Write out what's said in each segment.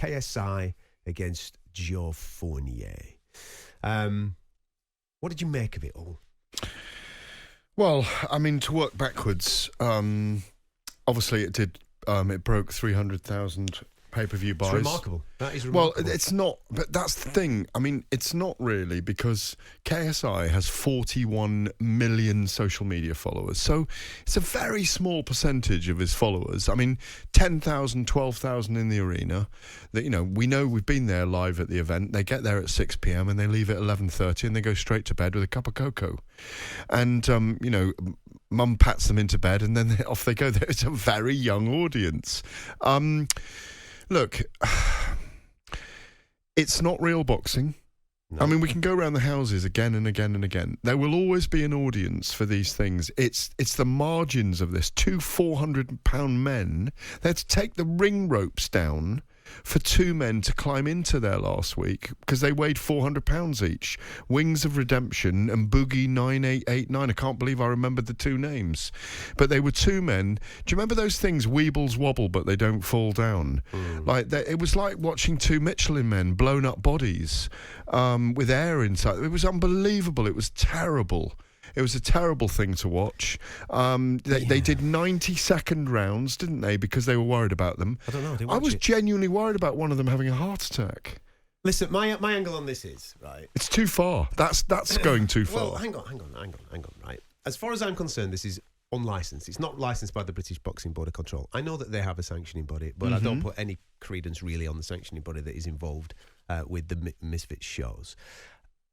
KSI against Joe Fournier. What did you make of it all? Well, I mean, to work backwards, obviously it did. It broke 300,000 pay-per-view buys. It's remarkable. That is remarkable. Well, it's not, but that's the thing. I mean, it's not really, because KSI has 41 million social media followers. So it's a very small percentage of his followers. I mean, 10,000, 12,000 in the arena. That, we know we've been there live at the event. They get there at 6 p.m. and they leave at 11:30 and they go straight to bed with a cup of cocoa. And, Mum pats them into bed and then off they go. It's a very young audience. Look, it's not real boxing. No. I mean, we can go around the houses again and again and again. There will always be an audience for these things. It's the margins of this. 2 400-pound men, they had to take the ring ropes down for 2 men to climb into there last week because they weighed 400 pounds each. Wings of Redemption and Boogie 9889. I can't believe I remembered the 2 names. But they were 2 men. Do you remember those things, Weebles wobble but they don't fall down? It was like watching 2 Michelin men, blown up bodies with air inside. It was unbelievable. It was terrible. It was a terrible thing to watch. They did 90-second rounds, didn't they? Because they were worried about them. I don't know. I was genuinely worried about one of them having a heart attack. Listen, my angle on this is, right... It's too far. That's going too far. Well, hang on, right? As far as I'm concerned, this is unlicensed. It's not licensed by the British Boxing Board of Control. I know that they have a sanctioning body, but I don't put any credence really on the sanctioning body that is involved with the Misfits shows.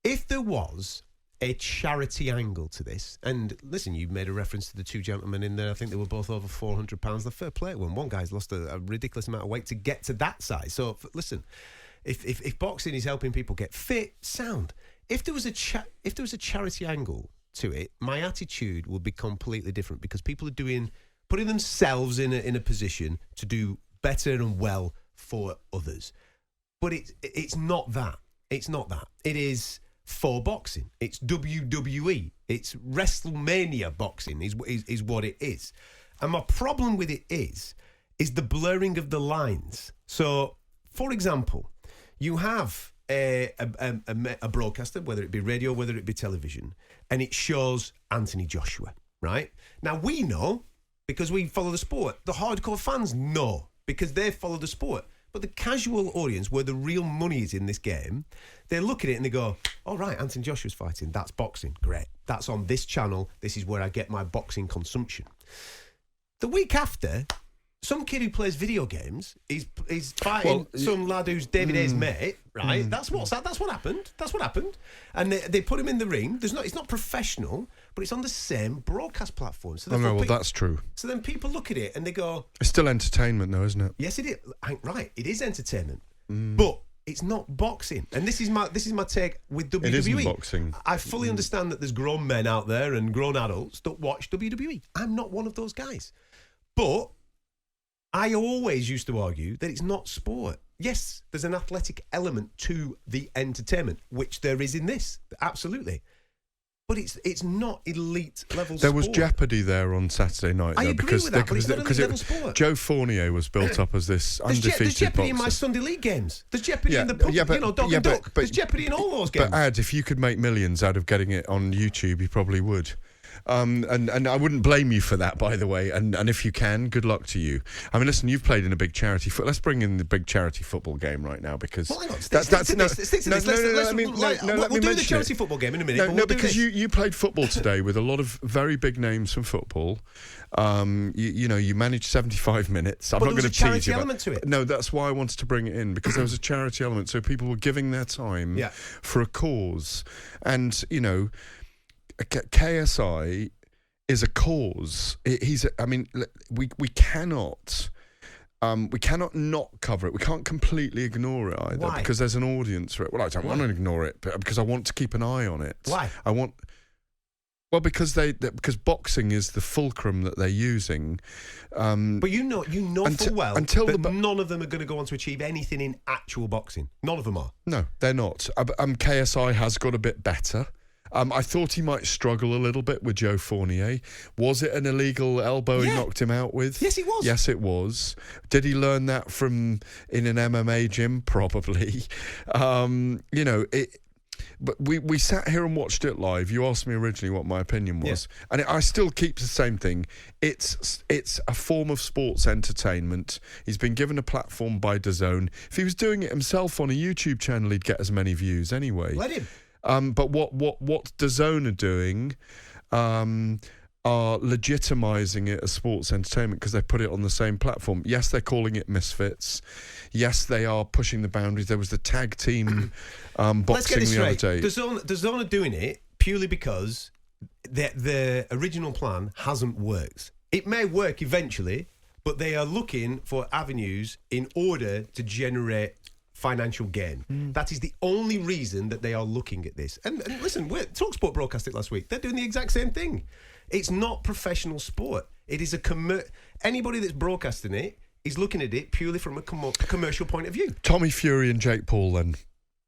If there was a charity angle to this, and listen, you made a reference to the 2 gentlemen in there. I think they were both over 400 pounds. The fair play one. One guy's lost a ridiculous amount of weight to get to that size. So listen, if boxing is helping people get fit, sound. If there was a charity angle to it, my attitude would be completely different, because people are putting themselves in a position to do better and well for others. But it's not that. It's not that. It is for boxing. It's WWE. It's WrestleMania boxing is what it is. And my problem with it is the blurring of the lines. So, for example, you have a broadcaster, whether it be radio, whether it be television, and it shows Anthony Joshua, right? Now, we know, because we follow the sport. The hardcore fans know, because they follow the sport. But the casual audience, where the real money is in this game, they look at it and they go, all right, Anthony Joshua's fighting. That's boxing. Great. That's on this channel. This is where I get my boxing consumption. The week after, some kid who plays video games is fighting some lad who's David A's mate, right? That's what happened. That's what happened. And they put him in the ring. It's not professional, but it's on the same broadcast platform. So that's true. So then people look at it and they go, it's still entertainment though, isn't it? Yes, it is. Right, it is entertainment. But it's not boxing. And this is my take with WWE. It isn't boxing. I fully understand that there's grown men out there and grown adults that watch WWE. I'm not one of those guys. But I always used to argue that it's not sport. Yes, there's an athletic element to the entertainment, which there is in this. Absolutely. But it's not elite level sport. There was jeopardy there on Saturday night. I agree with that, but it's not elite level sport. Joe Fournier was built up as this undefeated There's jeopardy boxer. in my Sunday League games. There's jeopardy in the pub, dog and duck. There's jeopardy in all those games. But Ad, if you could make millions out of getting it on YouTube, you probably would. And I wouldn't blame you for that, by the way. And if you can, good luck to you. I mean, listen, you've played in a big charity. Let's bring in the big charity football game right now, because we'll do the charity football game in a minute. No, because you played football today with a lot of very big names from football. You managed 75 minutes. I'm not going to tease you. But there was a charity element to it. No, that's why I wanted to bring it in, because there was a charity element. So people were giving their time for a cause, and KSI is a cause. We cannot not cover it. We can't completely ignore it either. Why? Because there's an audience for it. Well, I don't want to ignore it, but because I want to keep an eye on it. Why? Because boxing is the fulcrum that they're using. But you know full well that none of them are going to go on to achieve anything in actual boxing. None of them are. No, they're not. KSI has got a bit better. I thought he might struggle a little bit with Joe Fournier. Was it an illegal elbow he knocked him out with? Yes, it was. Yes, it was. Did he learn that from in an MMA gym? Probably. But we sat here and watched it live. You asked me originally what my opinion was, and I still keep the same thing. It's a form of sports entertainment. He's been given a platform by DAZN. If he was doing it himself on a YouTube channel, he'd get as many views anyway. Let him. But what DAZN are doing are legitimising it as sports entertainment because they put it on the same platform. Yes, they're calling it Misfits. Yes, they are pushing the boundaries. There was the tag team boxing the other day. DAZN are doing it purely because the original plan hasn't worked. It may work eventually, but they are looking for avenues in order to generate financial gain. That is the only reason that they are looking at this. And listen, talkSPORT broadcast it last week. They're doing the exact same thing. It's not professional sport. It is anybody that's broadcasting it is looking at it purely from a commercial point of view. Tommy Fury and Jake Paul, then.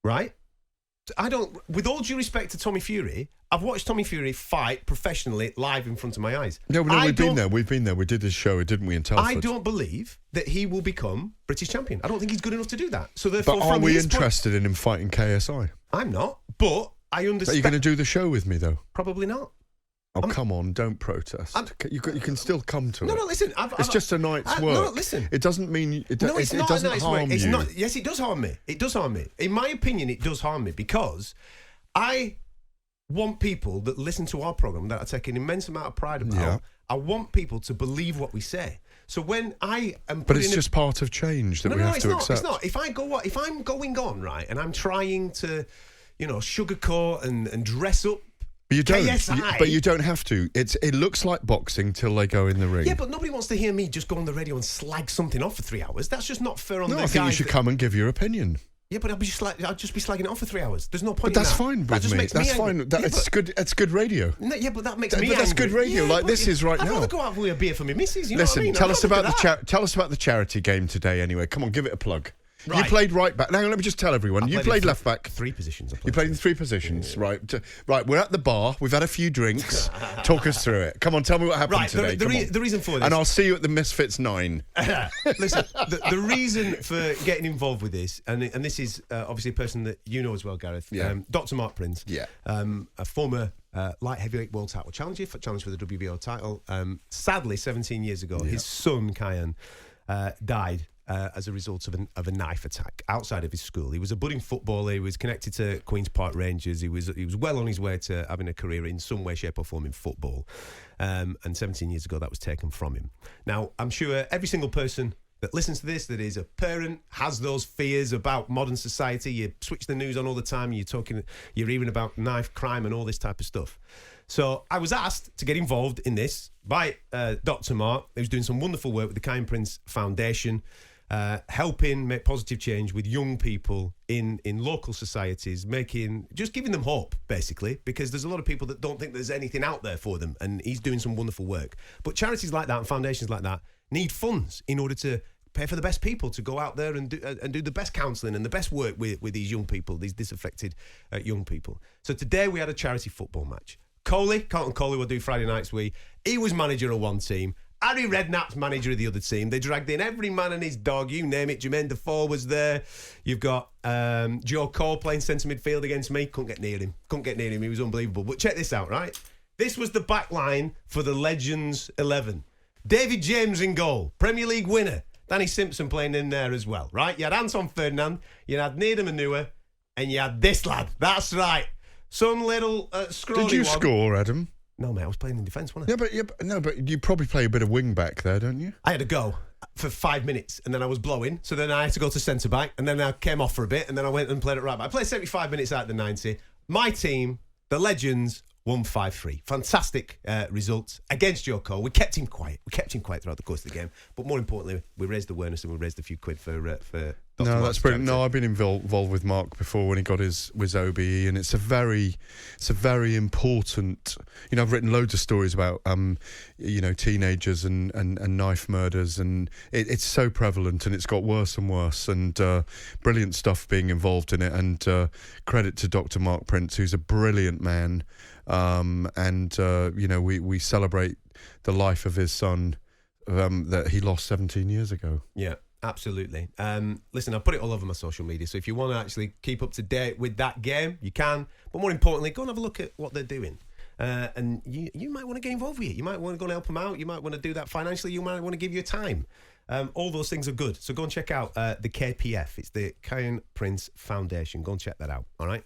Right? With all due respect to Tommy Fury, I've watched Tommy Fury fight professionally live in front of my eyes. No, we've been there. We've been there. We did this show, didn't we, in Telford? I don't believe that he will become British champion. I don't think he's good enough to do that. So therefore, but are we interested in him fighting KSI? I'm not, but I understand. Are you going to do the show with me, though? Probably not. Oh, come on, don't protest. You can still come to it. No, listen. It's just a night's work. No, listen. It doesn't mean... It it's not doesn't a night's harm work. you. Not, yes, it does harm me. It does harm me. In my opinion, it does harm me because I want people that listen to our programme that I take an immense amount of pride about, I want people to believe what we say. So when I am... But it's just part of change that we have to accept. It's not. If I'm going on, right, and I'm trying to, sugarcoat and dress up, but you don't. But you don't have to. It looks like boxing till they go in the ring. Yeah, but nobody wants to hear me just go on the radio and slag something off for 3 hours. That's just not fair on the guys. I think you should come and give your opinion. Yeah, but I'll just be slagging it off for 3 hours. There's no point. But that's fine with me. That's fine. It's good. It's good radio. No, yeah, but that makes me. But that's good radio. Like this is right now. I'd rather go out with a beer for my missus. Listen, tell us about the charity game today. Anyway, come on, give it a plug. Right. You played right back. Now, let me just tell everyone. You played left back. 3 positions. You played in 3 positions, right? Right, we're at the bar. We've had a few drinks. Talk us through it. Come on, tell me what happened today. The reason for this. And I'll see you at the Misfits 9. Listen, the reason for getting involved with this, and this is obviously a person that you know as well, Gareth, Dr. Mark Prince, a former light heavyweight world title challenge for the WBO title. Sadly, 17 years ago, his son, Kyan, died as a result of a knife attack outside of his school. He was a budding footballer. He was connected to Queen's Park Rangers. He was well on his way to having a career in some way, shape or form in football. And 17 years ago, that was taken from him. Now, I'm sure every single person that listens to this, that is a parent, has those fears about modern society. You switch the news on all the time. You're hearing about knife crime and all this type of stuff. So I was asked to get involved in this by Dr. Mark, who's doing some wonderful work with the Kyan Prince Foundation, helping make positive change with young people in local societies, just giving them hope, basically, because there's a lot of people that don't think there's anything out there for them, and he's doing some wonderful work. But charities like that and foundations like that need funds in order to pay for the best people to go out there and do the best counselling and the best work with these young people, these disaffected young people. So today we had a charity football match. Carlton Coley will do Friday nights. He was manager of one team. Harry Redknapp's manager of the other team. They dragged in every man and his dog, you name it. Jermaine Defoe was there. You've got Joe Cole playing centre midfield against me. Couldn't get near him. He was unbelievable. But check this out, right? This was the back line for the Legends 11. David James in goal. Premier League winner. Danny Simpson playing in there as well, right? You had Anton Ferdinand, you had Needham Manua, and you had this lad. That's right. Some little scrawny Did you score, Adam? No, mate, I was playing in defence, wasn't I? But you probably play a bit of wing back there, don't you? I had to go for 5 minutes, and then I was blowing, so then I had to go to centre back, and then I came off for a bit, and then I went and played at right back. I played 75 minutes out of the 90. My team, the Legends, won 5-3. Fantastic results against Joe Cole. We kept him quiet. Throughout the course of the game, but more importantly, we raised awareness and we raised a few quid for No, that's brilliant. No, I've been involved with Mark before when he got his OBE, and it's a very important. You know, I've written loads of stories about teenagers and knife murders, and it's so prevalent, and it's got worse and worse. And brilliant stuff being involved in it. And credit to Dr. Mark Prince, who's a brilliant man. We celebrate the life of his son that he lost 17 years ago. Yeah. Absolutely. Listen, I'll put it all over my social media, so if you want to actually keep up to date with that game, you can. But more importantly, go and have a look at what they're doing. And you might want to get involved with it. You might want to go and help them out. You might want to do that financially. You might want to give your time. All those things are good. So go and check out the KPF. It's the Kyan Prince Foundation. Go and check that out. All right?